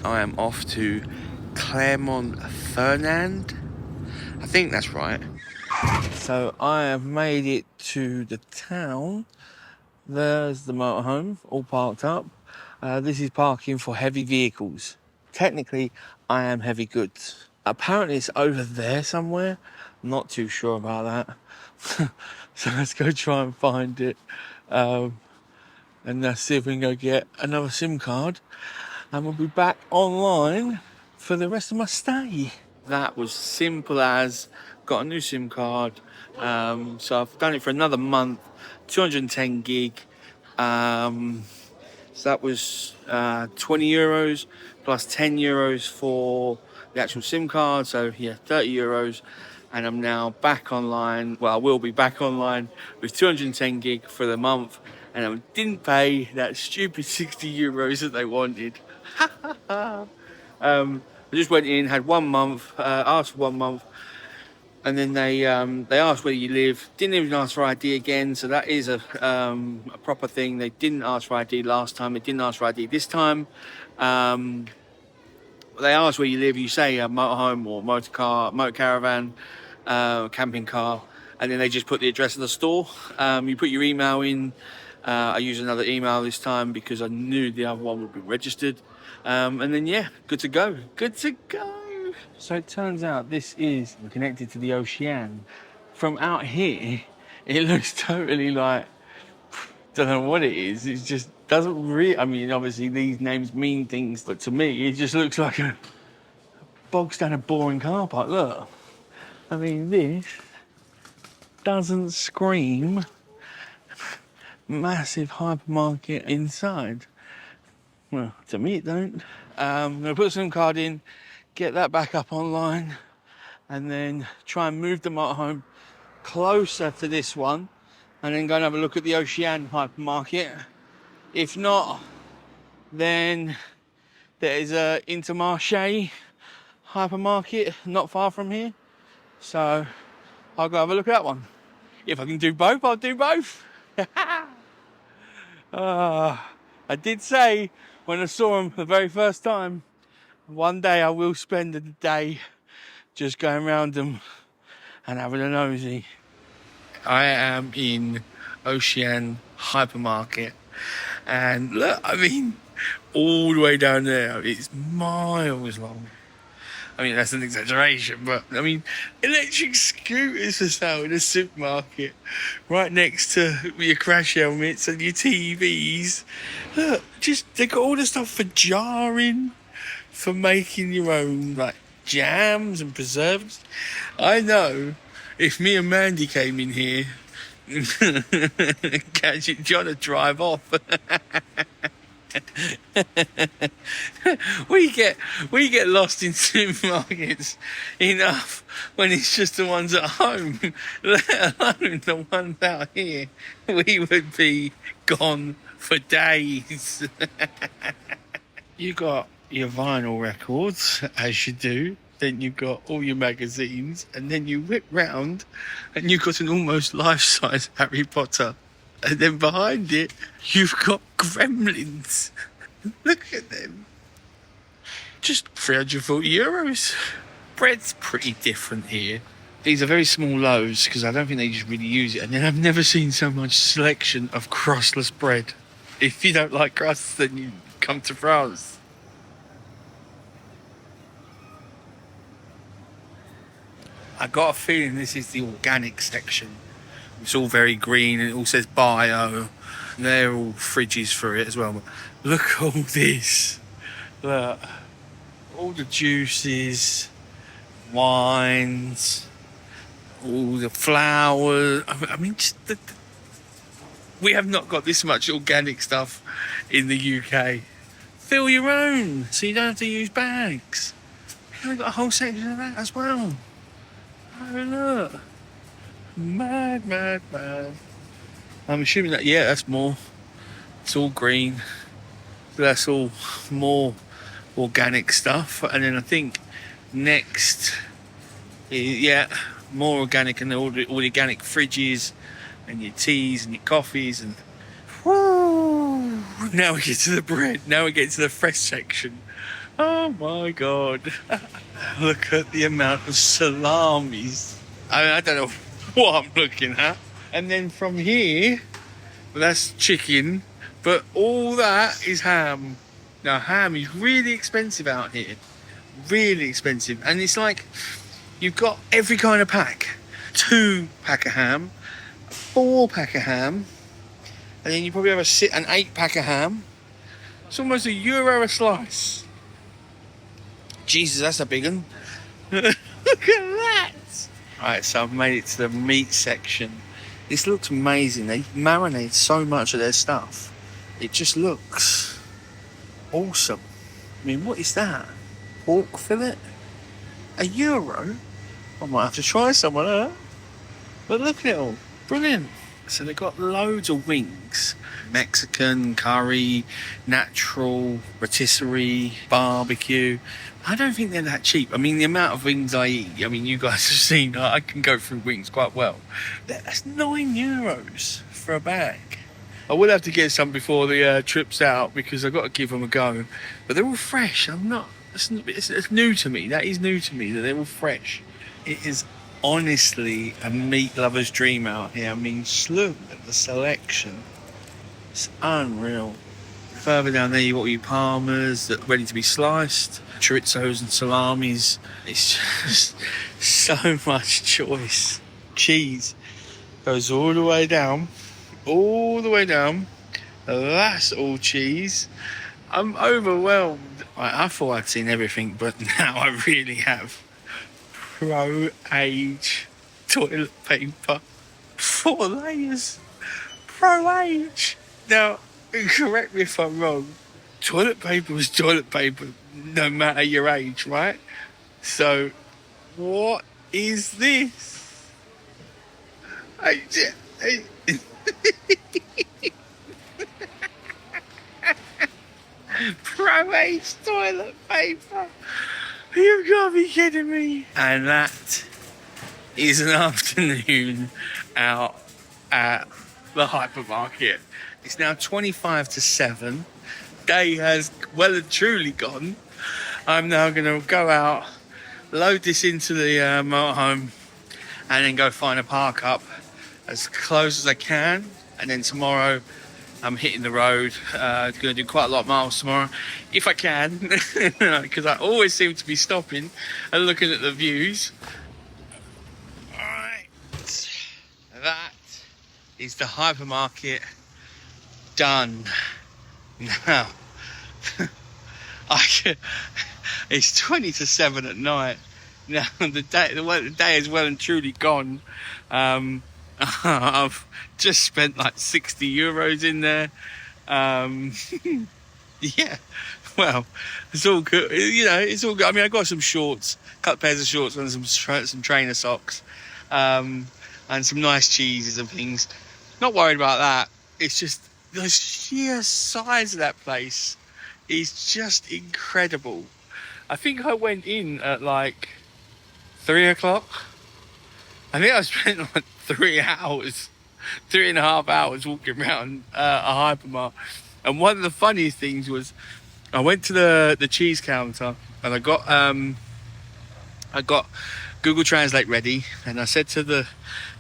I am off to Clermont-Ferrand. I think that's right. So I have made it to the town. There's the motorhome, all parked up. This is parking for heavy vehicles. Technically, I am heavy goods. Apparently it's over there somewhere. Not too sure about that. So let's go try and find it. And let's see if we can go get another SIM card. And we'll be back online for the rest of my stay. That was simple as got a new SIM card. So I've done it for another month, 210 gig. So that was €20 plus €10 for the actual SIM card. So yeah, €30. And I'm now back online. Well, I will be back online with 210 gig for the month. And I didn't pay that stupid €60 that they wanted. I just went in, had 1 month, asked for 1 month, and then they asked where you live. Didn't even ask for ID again, so that is a proper thing. They didn't ask for ID last time. They didn't ask for ID this time. They ask where you live. You say a motorhome or motor caravan, camping car, and then they just put the address of the store. You put your email in. I used another email this time because I knew the other one would be registered. And then, yeah, good to go. Good to go. So it turns out this is connected to the ocean. From out here, it looks totally like, don't know what it is. It just doesn't really, I mean, obviously these names mean things, but to me, it just looks like a bog standard boring car park. Look, I mean, this doesn't scream massive hypermarket inside. Well, to me it don't. I'm going to put the SIM card in, get that back up online, and then try and move the motorhome closer to this one, and then go and have a look at the Ocean hypermarket. If not, then there is a Intermarché hypermarket not far from here, so I'll go have a look at that one. If I can do both, I'll do both. I did say when I saw them the very first time, one day I will spend a day just going around them and having a nosy. I am in Ocean Hypermarket, and look, I mean, all the way down there, it's miles long. I mean, that's an exaggeration, but I mean, electric scooters for sale in a supermarket right next to your crash helmets and your TVs. Look, they got all the stuff for jarring, for making your own, like, jams and preserves. I know if me and Mandy came in here, catch it, John would drive off. we get lost in supermarkets enough when it's just the ones at home, let alone the ones out here. We would be gone for days. You got your vinyl records, as you do, then you've got all your magazines, and then you whip round and you've got an almost life-size Harry Potter. And then behind it, you've got gremlins. Look at them. Just €340. Bread's pretty different here. These are very small loaves because I don't think they just really use it. And then I've never seen so much selection of crustless bread. If you don't like crusts, then you come to France. I got a feeling this is the organic section. It's all very green and it all says bio. They're all fridges for it as well. But look at all this. Look. All the juices, wines, all the flowers. I mean, we have not got this much organic stuff in the UK. Fill your own so you don't have to use bags. We've got a whole section of that as well. Oh, look. Mad. I'm assuming that, yeah, that's more. It's all green. That's all more organic stuff. And then I think next, yeah, more organic, and all the organic fridges and your teas and your coffees. And woo, now we get to the bread. Now we get to the fresh section, Oh my God. Look at the amount of salamis. I don't know what I'm looking at. And then from here, well, that's chicken, but all that is ham. Now, ham is really expensive out here. Really expensive. And it's like, you've got every kind of pack. 2-pack of ham, 4-pack of ham, and then you probably have an 8-pack of ham. It's almost €1 a slice. Jesus, that's a big one. Look at that. Right, so I've made it to the meat section. This looks amazing. They marinate so much of their stuff. It just looks awesome. I mean, what is that? Pork fillet? €1? I might have to try some of that. But look at it all. Brilliant. So they've got loads of wings. Mexican, curry, natural, rotisserie, barbecue. I don't think they're that cheap. I mean, the amount of wings I eat, I mean, you guys have seen, I can go through wings quite well. That's €9 for a bag. I will have to get some before the trip's out because I've got to give them a go. But they're all fresh. It's new to me. That is new to me, that they're all fresh. It is honestly a meat lover's dream out here. I mean, just look at the selection. It's unreal. Further down there, you've got your parmas that are ready to be sliced, chorizos and salamis. It's just so much choice. Cheese goes all the way down. All the way down. That's all cheese. I'm overwhelmed. I thought I'd seen everything, but now I really have. Pro-age toilet paper. 4 layers. Pro-age. Now, correct me if I'm wrong. Toilet paper was toilet paper, no matter your age, right? So, what is this? Pro-age toilet paper. You've got to be kidding me. And that is an afternoon out at the hypermarket. It's now 25 to 7. Day has well and truly gone. I'm now going to go out, load this into the motorhome, and then go find a park up as close as I can. And then tomorrow I'm hitting the road. Going to do quite a lot of miles tomorrow, if I can, because I always seem to be stopping and looking at the views. All right, that is the hypermarket done. Now, it's 20 to 7 at night. Now the day is well and truly gone. I've just spent like €60 in there. Yeah, well, it's all good. You know, it's all good. I mean, I got some shorts, couple pairs of shorts, and some trainer socks, and some nice cheeses and things. Not worried about that. It's just the sheer size of that place is just incredible. I think I went in at like 3 o'clock. I think I spent like 3 hours, 3.5 hours walking around a hypermarket. And one of the funniest things was I went to the cheese counter and I got Google Translate ready, and I said to the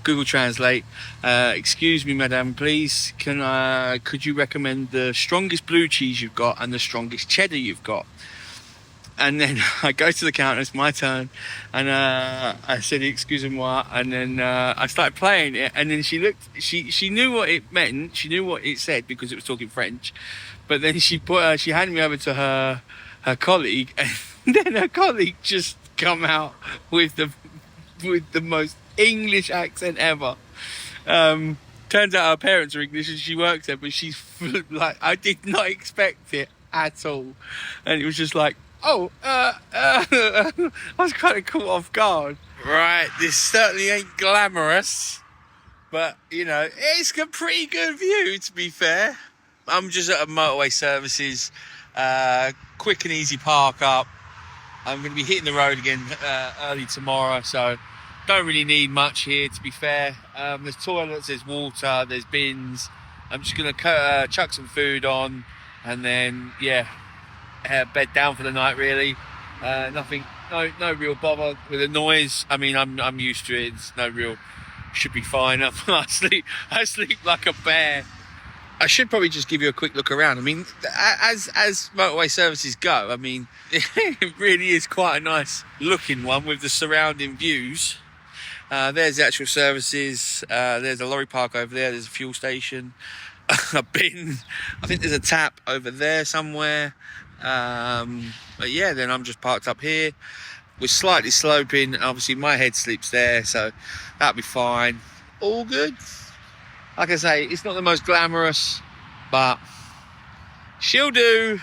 Google Translate, excuse me, madam, please, could you recommend the strongest blue cheese you've got and the strongest cheddar you've got? And then I go to the counter, it's my turn, and I said, excuse me, what? And then I started playing it, and then she looked, she knew what it meant, she knew what it said because it was talking French, but then she handed me over to her colleague, and then her colleague just come out with the most English accent ever. Turns out her parents are English and she works there, but she's like, I did not expect it at all, and it was just like, I was kind of caught off guard. Right, this certainly ain't glamorous, but, you know, it's a pretty good view, to be fair. I'm just at a motorway services, quick and easy park up. I'm going to be hitting the road again early tomorrow, so don't really need much here, to be fair. There's toilets, there's water, there's bins. I'm just going to chuck some food on, and then, yeah, bed down for the night. Really, nothing, no real bother with the noise. I mean, I'm used to it. It's no real, should be fine. I sleep like a bear. I should probably just give you a quick look around. I mean, as motorway services go, I mean, it really is quite a nice looking one with the surrounding views. There's the actual services. There's a lorry park over there. There's a fuel station, a bin. I think there's a tap over there somewhere. But yeah, then I'm just parked up here. We're slightly sloping. Obviously, my head sleeps there, so that'll be fine. All good. Like I say, it's not the most glamorous, but she'll do.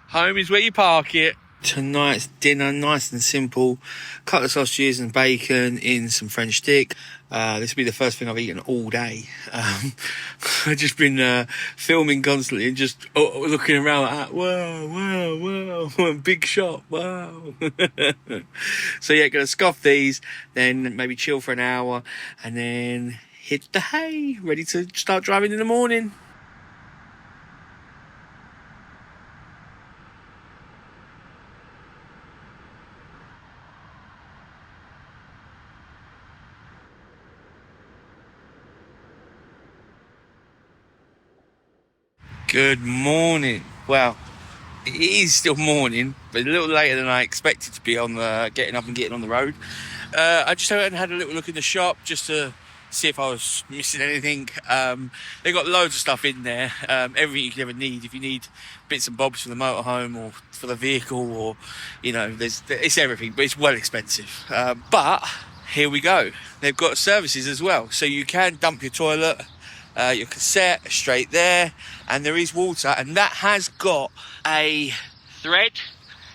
Home is where you park it. Tonight's dinner, nice and simple. Couple of sausages and bacon in some French stick. This will be the first thing I've eaten all day. I've just been filming constantly and just looking around like that. Wow, big shot, wow. So yeah, gonna scoff these, then maybe chill for an hour, and then hit the hay, ready to start driving in the morning. Good morning. Well, it is still morning, but a little later than I expected to be on the getting up and getting on the road. I just had a little look in the shop just to see if I was missing anything. They got loads of stuff in there, everything you could ever need. If you need bits and bobs for the motorhome or for the vehicle, or it's everything, but it's well expensive. But here we go. They've got services as well, so you can dump your toilet, your cassette straight there, and there is water, and that has got a thread.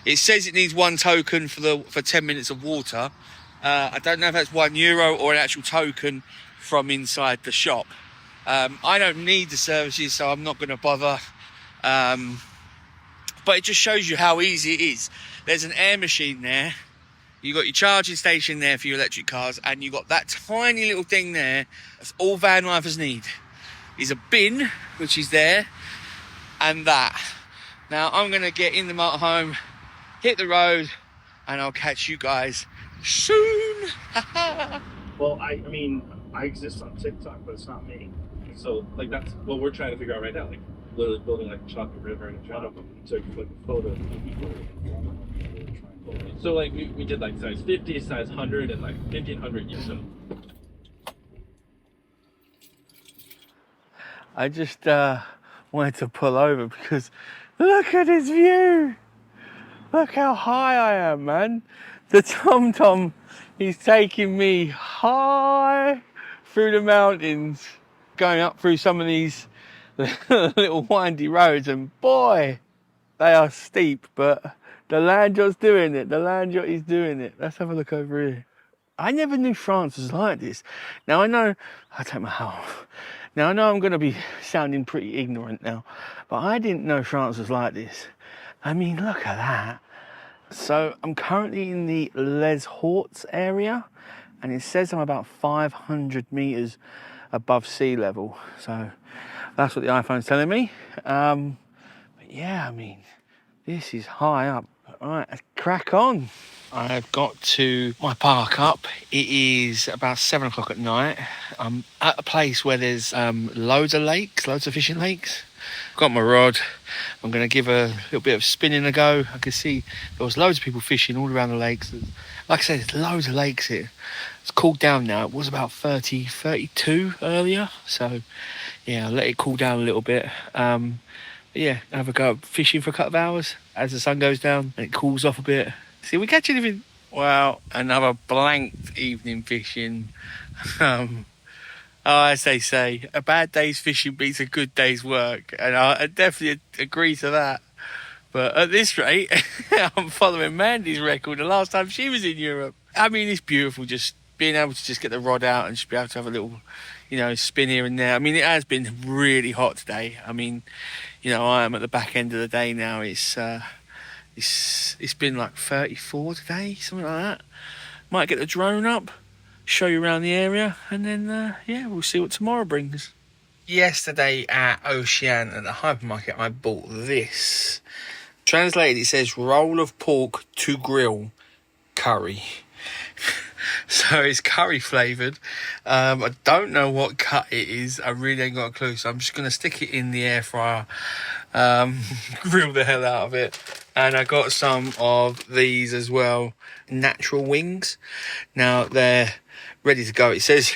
It says it needs 1 token for 10 minutes of water. I don't know if that's €1 or an actual token from inside the shop. I don't need the services, so I'm not going to bother. But it just shows you how easy it is. There's an air machine there. You've got your charging station there for your electric cars, and you've got that tiny little thing there. That's all van lifers need. Is a bin, which is there, and that. Now I'm going to get in the motorhome, hit the road, and I'll catch you guys soon. Well, I mean, I exist on TikTok, but it's not me. So, like, that's what we're trying to figure out right now. Like, literally building like a chocolate river and a chocolate. So, like a photo. So, like, we did like size 50, size 100, and like 1500 years old. I just wanted to pull over because look at this view. Look how high I am, man. The TomTom is taking me high through the mountains, going up through some of these little windy roads, and boy, they are steep, but the land yacht's doing it. The land yacht is doing it. Let's have a look over here. I never knew France was like this. Now I know, I take my hat off. Now I know I'm going to be sounding pretty ignorant now, but I didn't know France was like this. I mean, look at that. So I'm currently in the Les Horts area, and it says I'm about 500 meters above sea level. So that's what the iPhone's telling me. But yeah, I mean, this is high up. All right, let's crack on. I've got to my park up. It is about 7 o'clock at night. I'm at a place where there's loads of lakes, loads of fishing lakes. Got my rod. I'm going to give a little bit of spinning a go. I can see there was loads of people fishing all around the lakes. Like I said, there's loads of lakes here. It's cooled down now. It was about 30, 32 earlier. So, yeah, I'll let it cool down a little bit. Yeah, have a go fishing for a couple of hours as the sun goes down and it cools off a bit. See if we catch anything. Well, another blanked evening fishing. As they say, a bad day's fishing beats a good day's work, and I definitely agree to that. But at this rate, I'm following Mandy's record the last time she was in Europe. I mean, it's beautiful just being able to just get the rod out and just be able to have a little, spin here and there. I mean, it has been really hot today. I mean, I am at the back end of the day now. It's been like 34 today, something like that. Might get the drone up, show you around the area, and then we'll see what tomorrow brings. Yesterday at Ocean at the hypermarket, I bought this. translated, it says roll of pork to grill curry. So it's curry flavoured. I don't know what cut it is. I really ain't got a clue. So I'm just going to stick it in the air fryer, grill the hell out of it. And I got some of these as well, natural wings. Now they're ready to go. It says,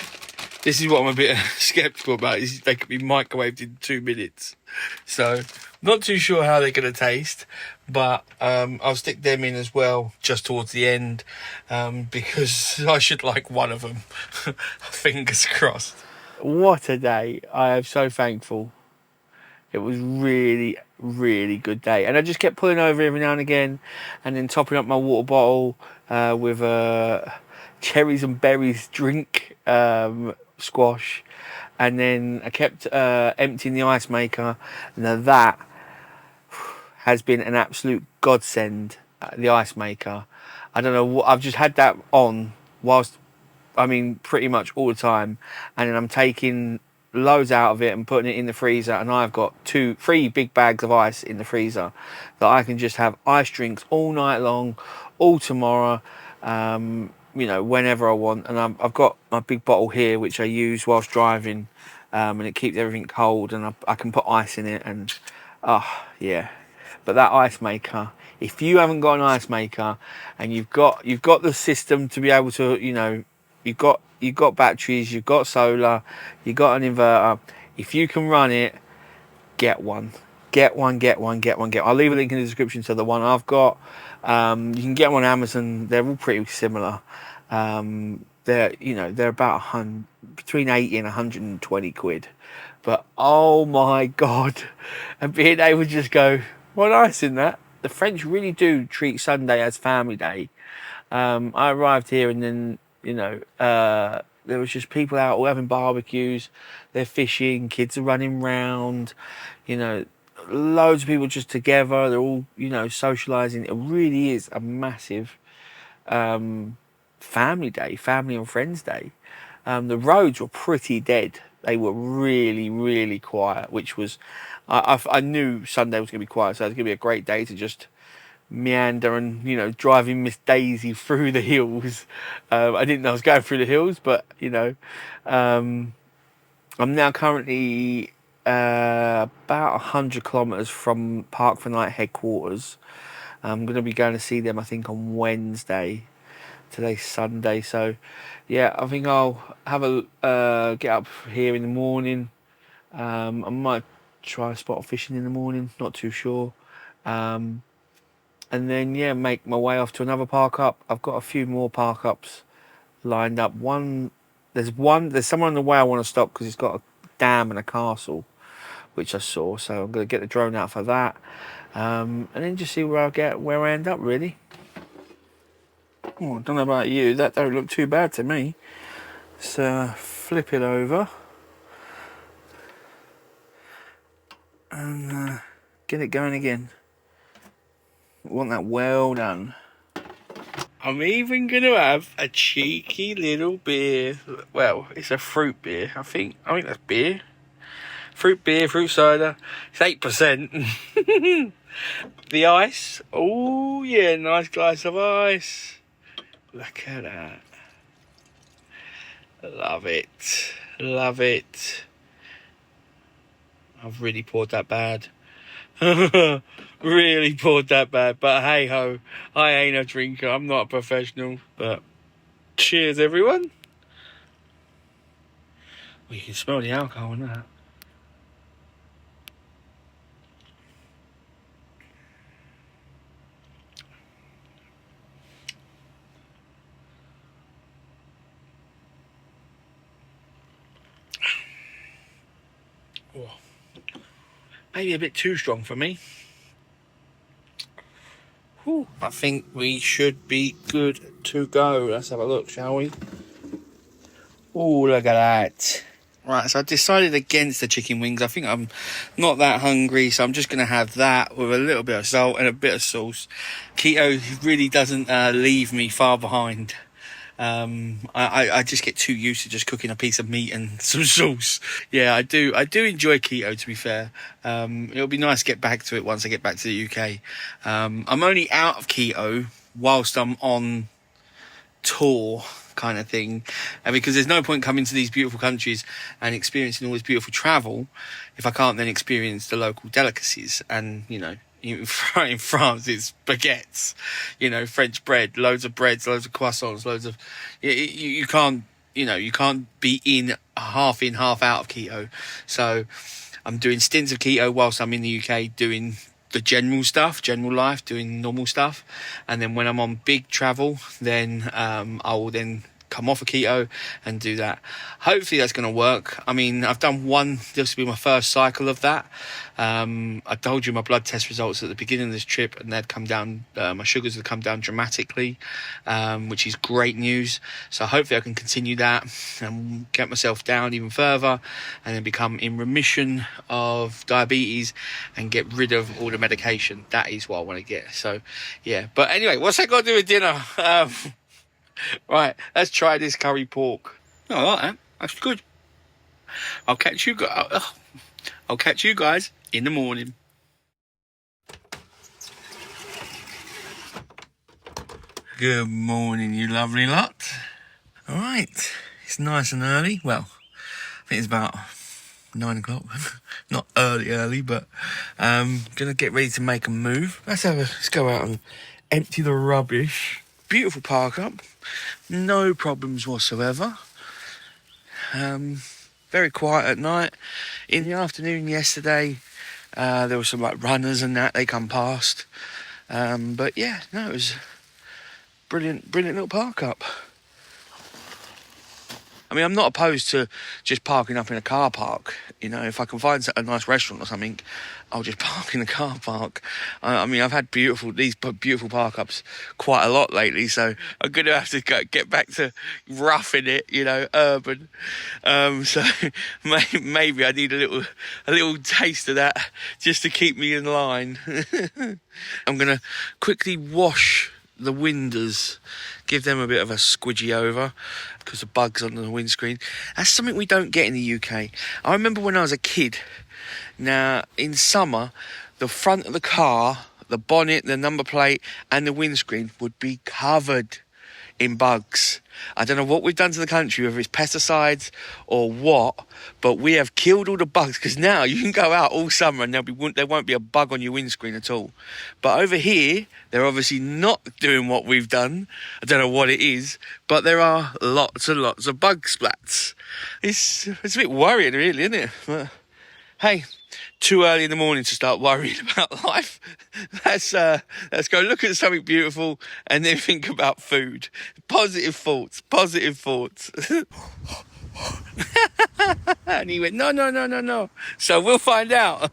this is what I'm a bit sceptical about, is they could be microwaved in 2 minutes. So not too sure how they're going to taste, but I'll stick them in as well just towards the end, because I should like one of them. Fingers crossed. What a day. I am so thankful. It was really, really good day. And I just kept pulling over every now and again and then topping up my water bottle with a cherries and berries drink, squash. And then I kept emptying the ice maker. Now that has been an absolute godsend, the ice maker. I don't know what, I've just had that on whilst, pretty much all the time. And then I'm taking loads out of it and putting it in the freezer. And I've got 3 big bags of ice in the freezer that I can just have ice drinks all night long, all tomorrow. Whenever I want. And I've got my big bottle here, which I use whilst driving, and it keeps everything cold, and I can put ice in it, and yeah. But that ice maker, if you haven't got an ice maker and you've got the system to be able to, you've got batteries, you've got solar, you've got an inverter, if you can run it, get one. Get one. I'll leave a link in the description to the one I've got. You can get them on Amazon. They're all pretty similar. They're about between 80 and 120 quid. But oh my God, and being able to just go, what ice in that? The French really do treat Sunday as family day. I arrived here and then, there was just people out all having barbecues. They're fishing, kids are running round, loads of people just together. They're all, socialising. It really is a massive family day, family and friends day. The roads were pretty dead. They were really, really quiet, which was, I knew Sunday was going to be quiet, so it was going to be a great day to just meander and, driving Miss Daisy through the hills. I didn't know I was going through the hills, but, I'm now currently about 100 kilometres from Park for Night headquarters. I'm going to be going to see them, I think, on Wednesday. Today's Sunday, so yeah, I think I'll have a get up here in the morning. I might try spot fishing in the morning, not too sure. And then make my way off to another park up. I've got a few more park ups lined up. There's somewhere on the way I want to stop because it's got a dam and a castle, which I saw. So I'm going to get the drone out for that, and then just see where I end up really. Oh, I don't know about you, that don't look too bad to me. So flip it over and get it going again. I want that well done. I'm even going to have a cheeky little beer. Well, it's a fruit beer, I think that's beer. Fruit beer, fruit cider. It's 8%. The ice. Oh yeah, nice glass of ice. Look at that. Love it. I've really poured that bad. Really poured that bad. But hey ho, I ain't a drinker. I'm not a professional. But cheers, everyone. Well, you can smell the alcohol in that. Oh, maybe a bit too strong for me. Whew, I think we should be good to go. Let's have a look, shall we? Oh, look at that. Right, so I decided against the chicken wings. I think I'm not that hungry, so I'm just going to have that with a little bit of salt and a bit of sauce. Keto really doesn't leave me far behind. I just get too used to just cooking a piece of meat and some sauce. Yeah, I do enjoy keto, to be fair. It'll be nice to get back to it once I get back to the UK. I'm only out of keto whilst I'm on tour, kind of thing, and because there's no point coming to these beautiful countries and experiencing all this beautiful travel if I can't then experience the local delicacies. And in France it's baguettes, French bread, loads of breads, loads of croissants, loads of you can't be half in half out of keto. So I'm doing stints of keto whilst I'm in the UK, doing the general life, doing normal stuff, and then when I'm on big travel, then I will then come off of keto and do that. Hopefully that's going to work. I mean, I've done one, this will be my first cycle of that. I told you my blood test results at the beginning of this trip, and they'd come down, my sugars had come down dramatically, which is great news. So hopefully I can continue that and get myself down even further, and then become in remission of diabetes and get rid of all the medication. That is what I want to get. So yeah, but anyway, what's that got to do with dinner? Right, let's try this curry pork. Oh, I like that. That's good. I'll catch you guys in the morning. Good morning, you lovely lot. All right, it's nice and early. Well, I think it's about 9 o'clock. Not early, but gonna get ready to make a move. Let's go out and empty the rubbish. Beautiful park up, no problems whatsoever. Very quiet at night. In the afternoon yesterday, there were some runners and that, they come past. But yeah, no, it was brilliant little park up. I mean, I'm not opposed to just parking up in a car park. If I can find a nice restaurant or something, I'll just park in the car park. I mean, I've had these beautiful park ups quite a lot lately, so I'm going to have to get back to roughing it, urban. So maybe I need a little taste of that just to keep me in line. I'm going to quickly wash the windows, give them a bit of a squidgy over because of bugs under the windscreen. That's something we don't get in the UK. I remember when I was a kid, now in summer, the front of the car, the bonnet, the number plate and the windscreen would be covered in bugs. I don't know what we've done to the country, whether it's pesticides or what, but we have killed all the bugs, because now you can go out all summer and there won't be a bug on your windscreen at all. But over here, they're obviously not doing what we've done. I don't know what it is, but there are lots and lots of bug splats. It's a bit worrying, really, isn't it? But hey, too early in the morning to start worrying about life. Let's go look at something beautiful and then think about food. Positive thoughts. And he went, no. So we'll find out.